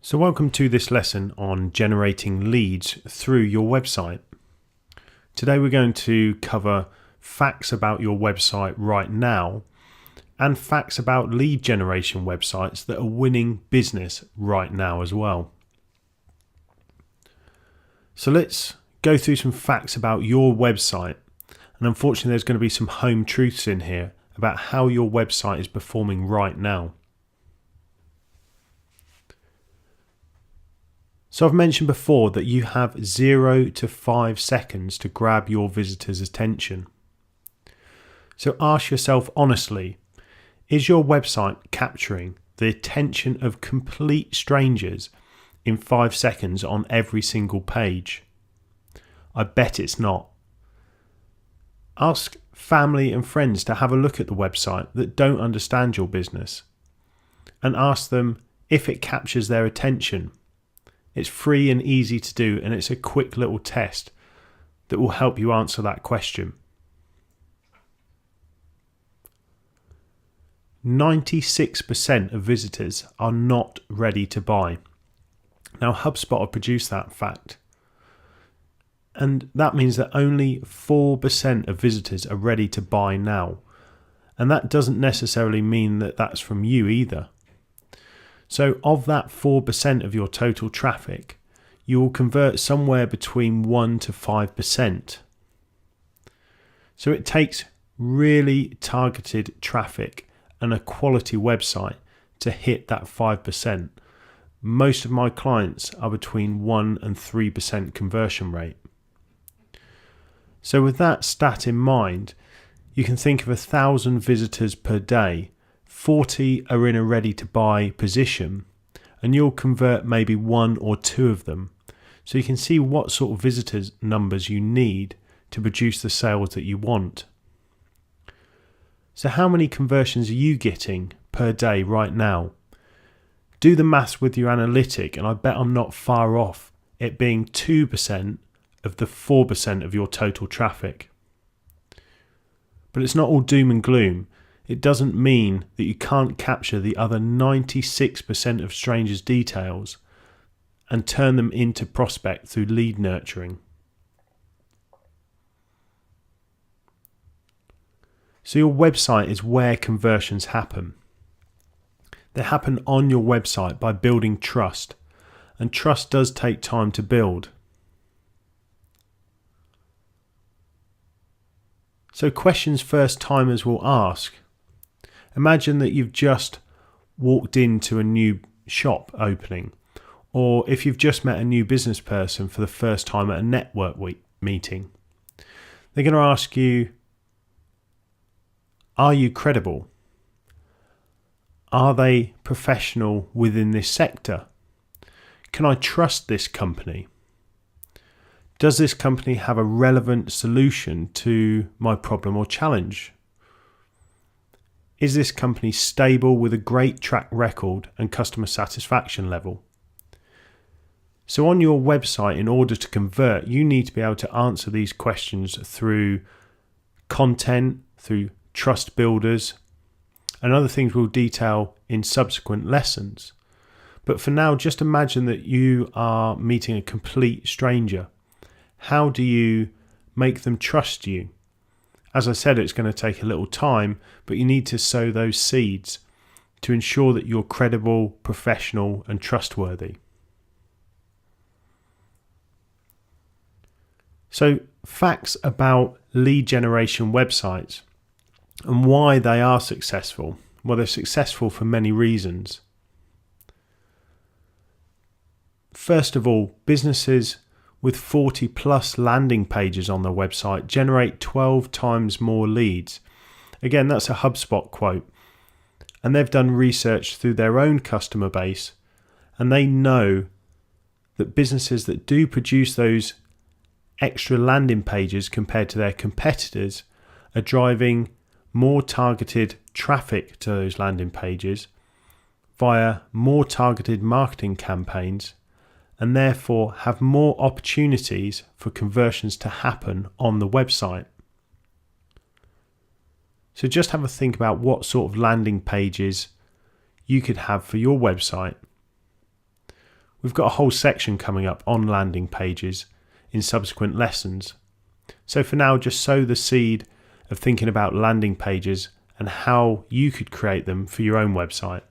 So welcome to this lesson on generating leads through your website. Today we're going to cover facts about your website right now and facts about lead generation websites that are winning business right now as well. So let's go through some facts about your website, and unfortunately there's going to be some home truths in here about how your website is performing right now. So I've mentioned before that you have 0 to 5 seconds to grab your visitor's attention. So ask yourself honestly, is your website capturing the attention of complete strangers in 5 seconds on every single page? I bet it's not. Ask family and friends to have a look at the website that don't understand your business and ask them if it captures their attention. It's free and easy to do, and it's a quick little test that will help you answer that question. 96% of visitors are not ready to buy. Now, HubSpot have produced that fact, and that means that only 4% of visitors are ready to buy now. And that doesn't necessarily mean that that's from you either. So of that 4% of your total traffic, you will convert somewhere between 1 to 5%. So it takes really targeted traffic and a quality website to hit that 5%. Most of my clients are between 1 and 3% conversion rate. So with that stat in mind, you can think of 1,000 visitors per day. 40 are in a ready to buy position, and you'll convert maybe 1 or 2 of them. So you can see what sort of visitors numbers you need to produce the sales that you want. So how many conversions are you getting per day right now? Do the maths with your analytic, and I bet I'm not far off it being 2% of the 4% of your total traffic. But it's not all doom and gloom. It doesn't mean that you can't capture the other 96% of strangers' details and turn them into prospect through lead nurturing. So your website is where conversions happen. They happen on your website by building trust, and trust does take time to build. So questions first timers will ask. Imagine that you've just walked into a new shop opening, or if you've just met a new business person for the first time at a network meeting. They're going to ask you, are you credible? Are they professional within this sector? Can I trust this company? Does this company have a relevant solution to my problem or challenge? Is this company stable with a great track record and customer satisfaction level? So on your website, in order to convert, you need to be able to answer these questions through content, through trust builders, and other things we'll detail in subsequent lessons. But for now, just imagine that you are meeting a complete stranger. How do you make them trust you? As I said, it's going to take a little time, but you need to sow those seeds to ensure that you're credible, professional, and trustworthy. So, facts about lead generation websites and why they are successful. Well, they're successful for many reasons. First of all, businesses with 40 plus landing pages on their website generate 12 times more leads. Again, that's a HubSpot quote. And they've done research through their own customer base, and they know that businesses that do produce those extra landing pages compared to their competitors are driving more targeted traffic to those landing pages via more targeted marketing campaigns, and therefore have more opportunities for conversions to happen on the website. So just have a think about what sort of landing pages you could have for your website. We've got a whole section coming up on landing pages in subsequent lessons. So for now, just sow the seed of thinking about landing pages and how you could create them for your own website.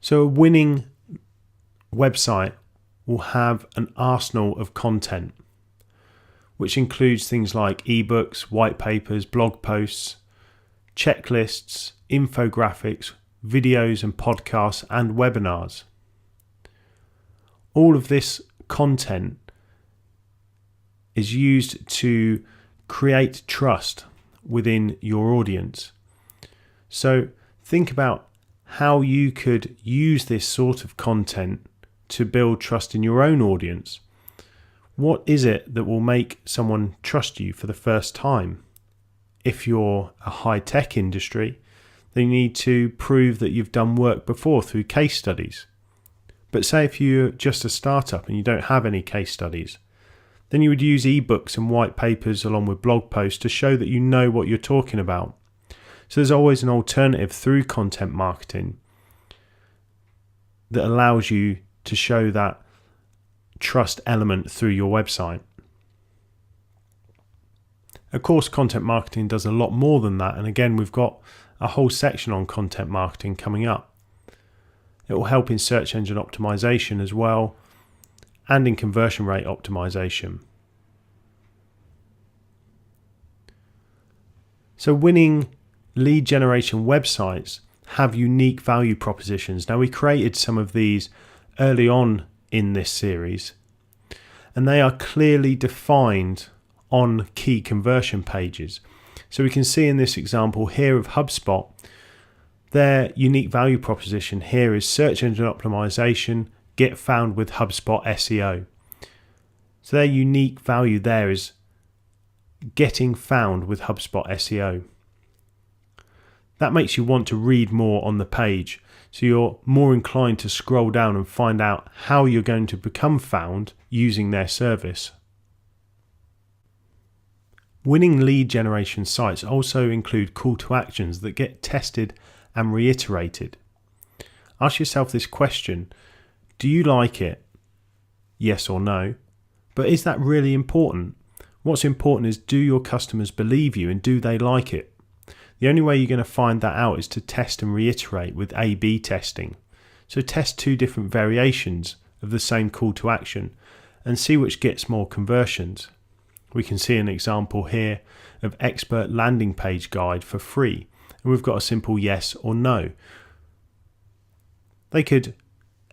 So a winning website will have an arsenal of content, which includes things like ebooks, white papers, blog posts, checklists, infographics, videos and podcasts and webinars. All of this content is used to create trust within your audience. So think about how you could use this sort of content to build trust in your own audience. What is it that will make someone trust you for the first time? If you're a high-tech industry, then you need to prove that you've done work before through case studies. But say if you're just a startup and you don't have any case studies, then you would use ebooks and white papers along with blog posts to show that you know what you're talking about. So there's always an alternative through content marketing that allows you to show that trust element through your website. Of course, content marketing does a lot more than that, and again, we've got a whole section on content marketing coming up. It will help in search engine optimization as well, and in conversion rate optimization. So winning lead generation websites have unique value propositions. Now, we created some of these early on in this series, and they are clearly defined on key conversion pages. So we can see in this example here of HubSpot, their unique value proposition here is search engine optimization, get found with HubSpot SEO. So their unique value there is getting found with HubSpot SEO. That makes you want to read more on the page. So you're more inclined to scroll down and find out how you're going to become found using their service. Winning lead generation sites also include call to actions that get tested and reiterated. Ask yourself this question: do you like it? Yes or no? But is that really important? What's important is, do your customers believe you and do they like it? The only way you're going to find that out is to test and reiterate with A/B testing. So test two different variations of the same call to action and see which gets more conversions. We can see an example here of expert landing page guide for free, and we've got a simple yes or no. They could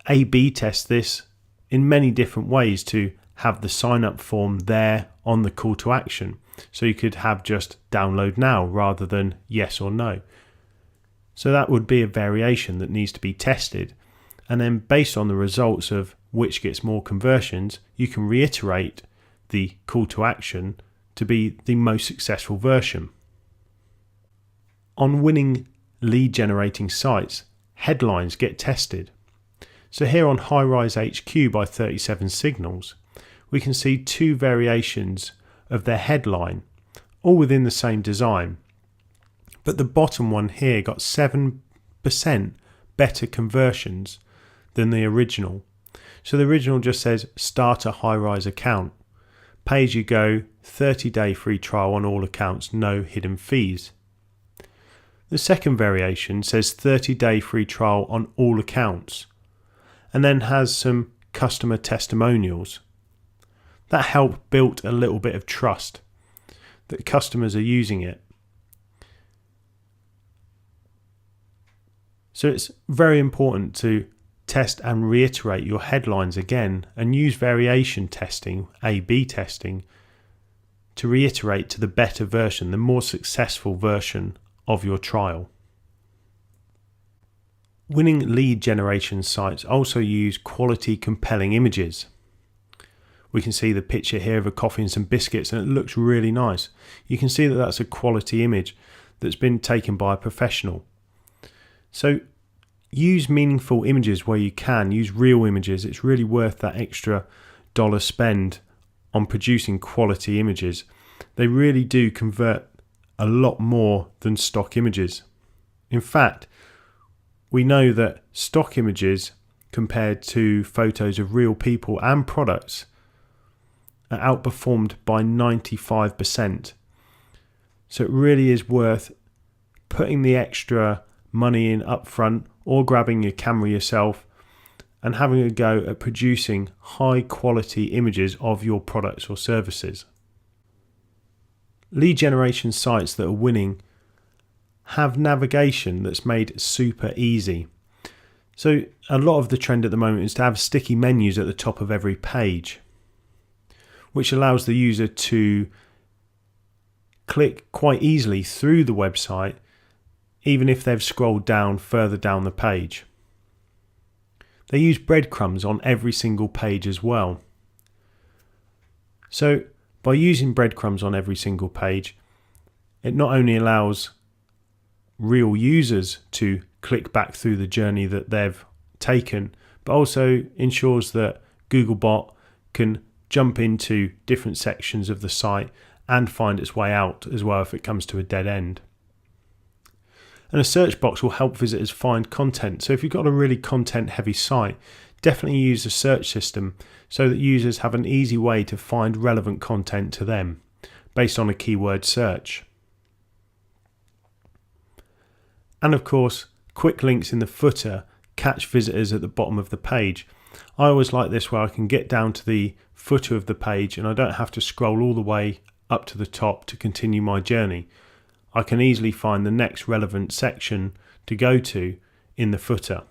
A/B test this in many different ways to have the sign up form there on the call to action. So you could have just download now rather than yes or no. So that would be a variation that needs to be tested. And then based on the results of which gets more conversions, you can reiterate the call to action to be the most successful version. On winning lead generating sites, headlines get tested. So here on High Rise HQ by 37 Signals, we can see two variations of their headline, all within the same design. But the bottom one here got 7% better conversions than the original. So the original just says start a high rise account. Pay as you go, 30-day free trial on all accounts, no hidden fees. The second variation says 30-day free trial on all accounts, and then has some customer testimonials. That helped build a little bit of trust that customers are using it. So it's very important to test and reiterate your headlines again and use variation testing, A/B testing, to reiterate to the better version, the more successful version of your trial. Winning lead generation sites also use quality, compelling images. We can see the picture here of a coffee and some biscuits, and it looks really nice. You can see that that's a quality image that's been taken by a professional. So use meaningful images where you can. Use real images. It's really worth that extra dollar spend on producing quality images. They really do convert a lot more than stock images. In fact, we know that stock images compared to photos of real people and products are outperformed by 95%. So it really is worth putting the extra money in up front or grabbing your camera yourself and having a go at producing high quality images of your products or services. Lead generation sites that are winning have navigation that's made super easy. So a lot of the trend at the moment is to have sticky menus at the top of every page, which allows the user to click quite easily through the website, even if they've scrolled down further down the page. They use breadcrumbs on every single page as well. So by using breadcrumbs on every single page, it not only allows real users to click back through the journey that they've taken, but also ensures that Googlebot can jump into different sections of the site and find its way out as well if it comes to a dead end. And a search box will help visitors find content. So if you've got a really content heavy site, definitely use a search system so that users have an easy way to find relevant content to them based on a keyword search. And of course, quick links in the footer catch visitors at the bottom of the page. I always like this where I can get down to the footer of the page and I don't have to scroll all the way up to the top to continue my journey. I can easily find the next relevant section to go to in the footer.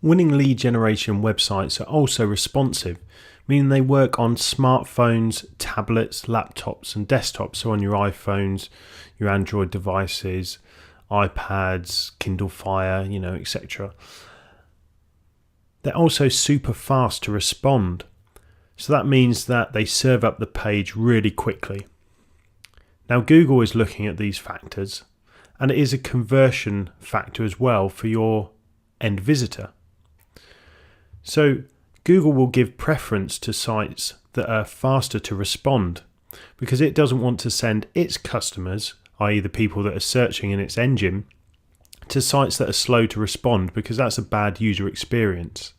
Winning lead generation websites are also responsive, meaning they work on smartphones, tablets, laptops and desktops, so on your iPhones, your Android devices, iPads, Kindle Fire, etc. They're also super fast to respond, so that means that they serve up the page really quickly. Now Google is looking at these factors, and it is a conversion factor as well for your end visitor. So Google will give preference to sites that are faster to respond because it doesn't want to send its customers, i.e. the people that are searching in its engine, to sites that are slow to respond because that's a bad user experience.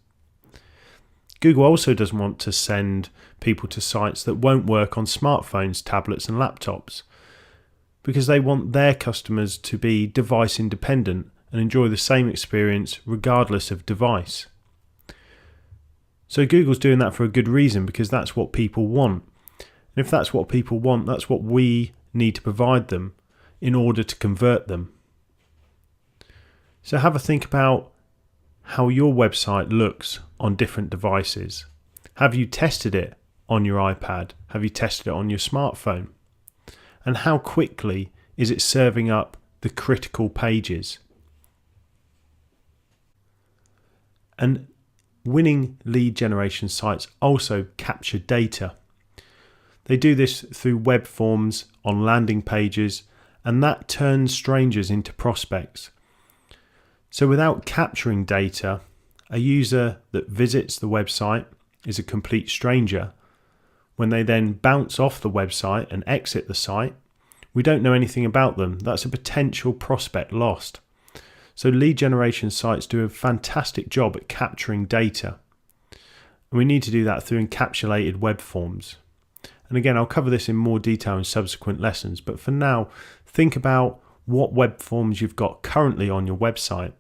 Google also doesn't want to send people to sites that won't work on smartphones, tablets and laptops because they want their customers to be device independent and enjoy the same experience regardless of device. So Google's doing that for a good reason because that's what people want. And if that's what people want, that's what we need to provide them in order to convert them. So have a think about how your website looks on different devices. Have you tested it on your iPad? Have you tested it on your smartphone? And how quickly is it serving up the critical pages? And winning lead generation sites also capture data. They do this through web forms on landing pages, and that turns strangers into prospects. So without capturing data, a user that visits the website is a complete stranger. When they then bounce off the website and exit the site, we don't know anything about them. That's a potential prospect lost. So lead generation sites do a fantastic job at capturing data. And we need to do that through encapsulated web forms. And again, I'll cover this in more detail in subsequent lessons. But for now, think about what web forms you've got currently on your website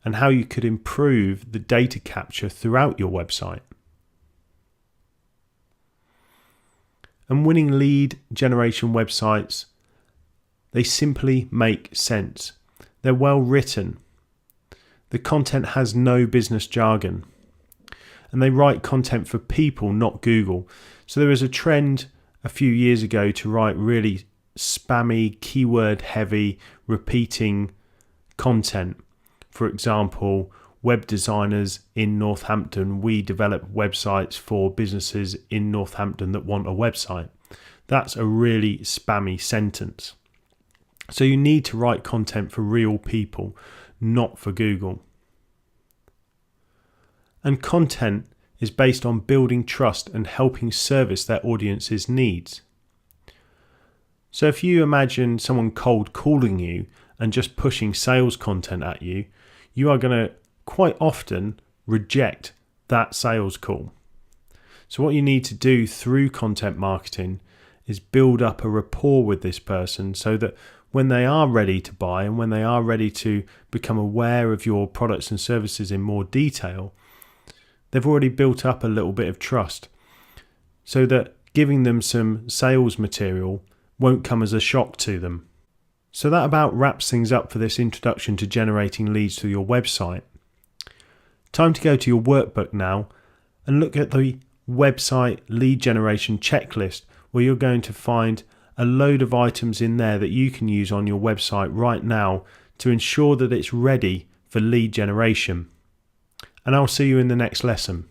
and how you could improve the data capture throughout your website. And winning lead generation websites, they simply make sense. They're well written. The content has no business jargon. And they write content for people, not Google. So there was a trend a few years ago to write really spammy, keyword heavy, repeating content. For example, web designers in Northampton, we develop websites for businesses in Northampton that want a website. That's a really spammy sentence. So you need to write content for real people, not for Google. And content is based on building trust and helping service their audience's needs. So if you imagine someone cold calling you and just pushing sales content at you, you are going to quite often reject that sales call. So what you need to do through content marketing is build up a rapport with this person so that when they are ready to buy and when they are ready to become aware of your products and services in more detail, they've already built up a little bit of trust, so that giving them some sales material won't come as a shock to them. So that about wraps things up for this introduction to generating leads through your website. Time to go to your workbook now and look at the website lead generation checklist, where you're going to find a load of items in there that you can use on your website right now to ensure that it's ready for lead generation. And I'll see you in the next lesson.